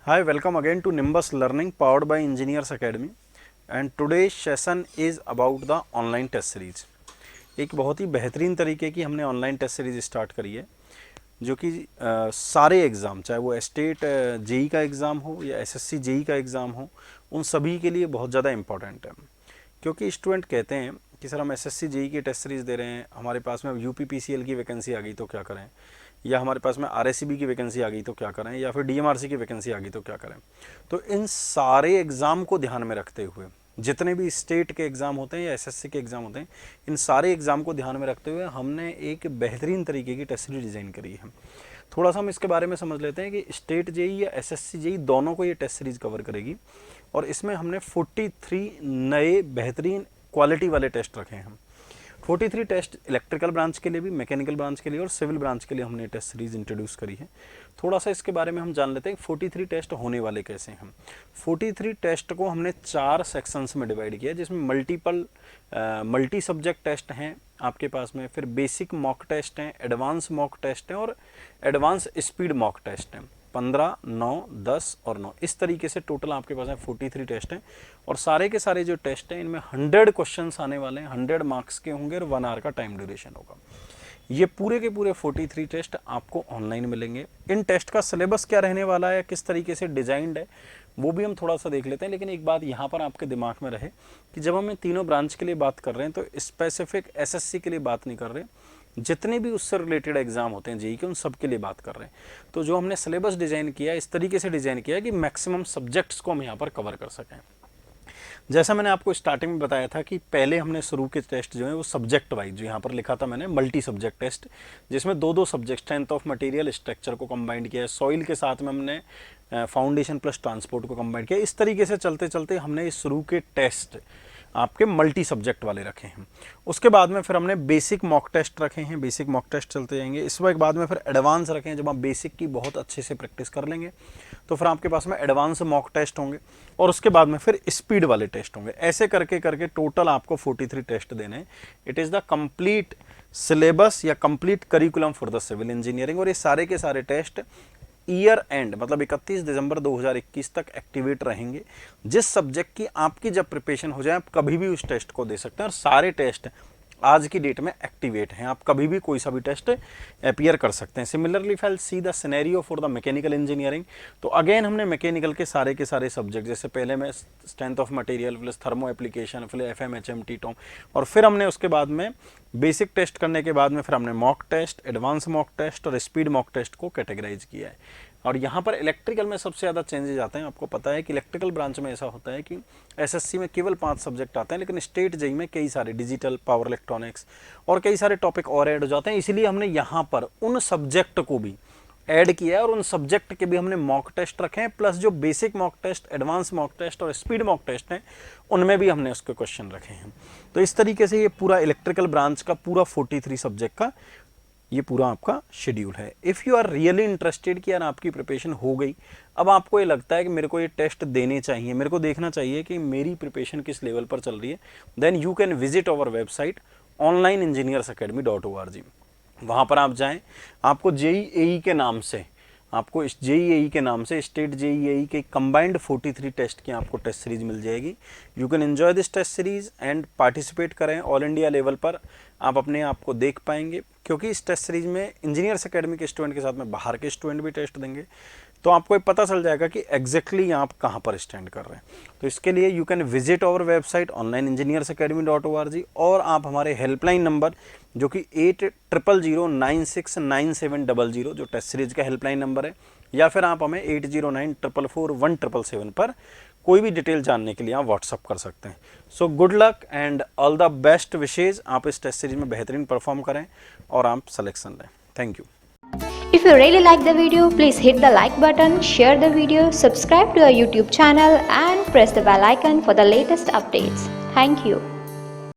Hi, welcome again to Nimbus Learning powered by Engineers Academy and today's session is about the online test series। एक बहुत ही बेहतरीन तरीके की हमने online test series start करी है जो कि सारे एग्ज़ाम, चाहे वो स्टेट जेई का एग्ज़ाम हो या एसएससी जेई का एग्ज़ाम हो, उन सभी के लिए बहुत ज़्यादा इम्पॉर्टेंट है। क्योंकि स्टूडेंट कहते हैं कि सर हम एसएससी जेई की टेस्ट सीरीज़ दे रहे हैं, हमारे पास में यूपीपीसीएल की वैकेंसी आ गई तो क्या करें, या हमारे पास में आरएससीबी की वैकेंसी आ गई तो क्या करें, या फिर डीएमआरसी की वैकेंसी आ गई तो क्या करें। तो इन सारे एग्ज़ाम को ध्यान में रखते हुए, जितने भी स्टेट के एग्ज़ाम होते हैं या एसएससी के एग्ज़ाम होते हैं, इन सारे एग्ज़ाम को ध्यान में रखते हुए हमने एक बेहतरीन तरीके की टेस्ट सीरीज डिज़ाइन करी है। थोड़ा सा हम इसके बारे में समझ लेते हैं कि स्टेट जेई या एसएससी जेई दोनों को ये टेस्ट सीरीज कवर करेगी और इसमें हमने 43 नए बेहतरीन क्वालिटी वाले टेस्ट रखे हैं। 43 टेस्ट इलेक्ट्रिकल ब्रांच के लिए भी, मैकेनिकल ब्रांच के लिए और सिविल ब्रांच के लिए हमने टेस्ट सीरीज इंट्रोड्यूस करी है। थोड़ा सा इसके बारे में हम जान लेते हैं 43 टेस्ट होने वाले कैसे हैं। 43 टेस्ट को हमने 4 सेक्शंस में डिवाइड किया, जिसमें मल्टी सब्जेक्ट टेस्ट हैं आपके पास में, फिर बेसिक मॉक टेस्ट हैं, एडवांस मॉक टेस्ट हैं और एडवांस स्पीड मॉक टेस्ट हैं। 15, 9, 10 और 9, इस तरीके से टोटल आपके पास में 43 टेस्ट हैं और सारे के सारे जो टेस्ट हैं इनमें 100 क्वेश्चंस आने वाले हैं, 100 मार्क्स के होंगे और 1 आवर का टाइम ड्यूरेशन होगा। ये पूरे के पूरे 43 टेस्ट आपको ऑनलाइन मिलेंगे। इन टेस्ट का सिलेबस क्या रहने वाला है, किस तरीके से डिजाइंड है, वो भी हम थोड़ा सा देख लेते हैं। लेकिन एक बात यहाँ पर आपके दिमाग में रहे कि जब हम तीनों ब्रांच के लिए बात कर रहे हैं तो स्पेसिफिक एसएससी के लिए बात नहीं कर रहे, जितने भी उससे रिलेटेड एग्जाम होते हैं जेई के, उन सब के लिए बात कर रहे हैं। तो जो हमने सिलेबस डिज़ाइन किया इस तरीके से डिज़ाइन किया कि मैक्सिमम सब्जेक्ट्स को हम यहाँ पर कवर कर सकें। जैसा मैंने आपको स्टार्टिंग में बताया था कि पहले हमने शुरू के टेस्ट जो है वो सब्जेक्ट वाइज, जो यहाँ पर लिखा था मैंने मल्टी सब्जेक्ट टेस्ट, जिसमें दो subject strength of material structure को कंबाइंड किया है, सॉइल के साथ में हमने फाउंडेशन प्लस ट्रांसपोर्ट को कंबाइंड किया। इस तरीके से चलते चलते हमने इस शुरू के टेस्ट आपके मल्टी सब्जेक्ट वाले रखे हैं। उसके बाद में फिर हमने बेसिक मॉक टेस्ट रखे हैं, बेसिक मॉक टेस्ट चलते जाएंगे। इस वक्त बाद में फिर एडवांस रखे हैं। जब आप बेसिक की बहुत अच्छे से प्रैक्टिस कर लेंगे तो फिर आपके पास में एडवांस मॉक टेस्ट होंगे और उसके बाद में फिर स्पीड वाले टेस्ट होंगे। ऐसे करके करके टोटल आपको 43 टेस्ट देने हैं। It is the complete syllabus या complete curriculum for the civil engineering. और ये सारे के सारे टेस्ट ईयर एंड मतलब 31 दिसंबर 2021 तक एक्टिवेट रहेंगे। जिस सब्जेक्ट की आपकी जब प्रिपरेशन हो जाए आप कभी भी उस टेस्ट को दे सकते हैं और सारे टेस्ट आज की डेट में एक्टिवेट हैं। आप कभी भी कोई सा भी टेस्ट अपीयर कर सकते हैं। Similarly if I see the scenario for the mechanical engineering, तो अगेन हमने मैकेनिकल के सारे सब्जेक्ट, जैसे पहले में strength of material plus thermo application, फिर एफएमएचएम टीटॉम, और फिर हमने उसके बाद में बेसिक टेस्ट करने के बाद में फिर हमने mock test, advance mock test और स्पीड मॉक टेस्ट को कैटेगराइज किया है। और यहाँ पर इलेक्ट्रिकल में सबसे ज़्यादा चेंजेस आते हैं। आपको पता है कि इलेक्ट्रिकल ब्रांच में ऐसा होता है कि एसएससी में केवल 5 सब्जेक्ट आते हैं, लेकिन स्टेट जेई में कई सारे डिजिटल, पावर इलेक्ट्रॉनिक्स और कई सारे टॉपिक और ऐड हो जाते हैं। इसीलिए हमने यहाँ पर उन सब्जेक्ट को भी ऐड किया है और उन सब्जेक्ट के भी हमने मॉक टेस्ट रखे हैं, प्लस जो basic mock test, advance mock test और स्पीड मॉक टेस्ट हैं उनमें भी हमने उसके क्वेश्चन रखे हैं। तो इस तरीके से ये पूरा इलेक्ट्रिकल ब्रांच का पूरा 43 सब्जेक्ट का ये पूरा आपका शेड्यूल है। If you are really interested कि यार आपकी प्रिपरेशन हो गई, अब आपको ये लगता है कि मेरे को ये टेस्ट देने चाहिए, मेरे को देखना चाहिए कि मेरी प्रिपरेशन किस लेवल पर चल रही है, then you can visit our website onlineengineersacademy.org। वहाँ पर आप जाएं, आपको जेईई के नाम से, आपको इस जेईई के नाम से स्टेट जेईई के कंबाइंड 43 टेस्ट की आपको टेस्ट सीरीज मिल जाएगी। You can enjoy this test series and participate करें। ऑल इंडिया लेवल पर आप अपने आप को देख पाएंगे, क्योंकि इस टेस्ट सीरीज में इंजीनियर्स एकेडमी के स्टूडेंट के साथ में बाहर के स्टूडेंट भी टेस्ट देंगे, तो आपको पता चल जाएगा कि एग्जैक्टली आप कहाँ पर स्टैंड कर रहे हैं। तो इसके लिए you can visit our website onlineengineersacademy.org और आप हमारे हेल्पलाइन नंबर जो कि 8000969700 जो टेस्ट सीरीज का हेल्पलाइन नंबर है, या फिर आप हमें 8094441777 पर कोई भी डिटेल जानने के लिए आप व्हाट्सअप कर सकते हैं। So good luck and all the best wishes. आप इस टेस्ट सीरीज में बेहतरीन परफॉर्म करें और आप सिलेक्शन लें। Thank you. If you really like the video, please hit the like button, share the video, subscribe to our YouTube channel and press the bell icon for the latest updates. Thank you.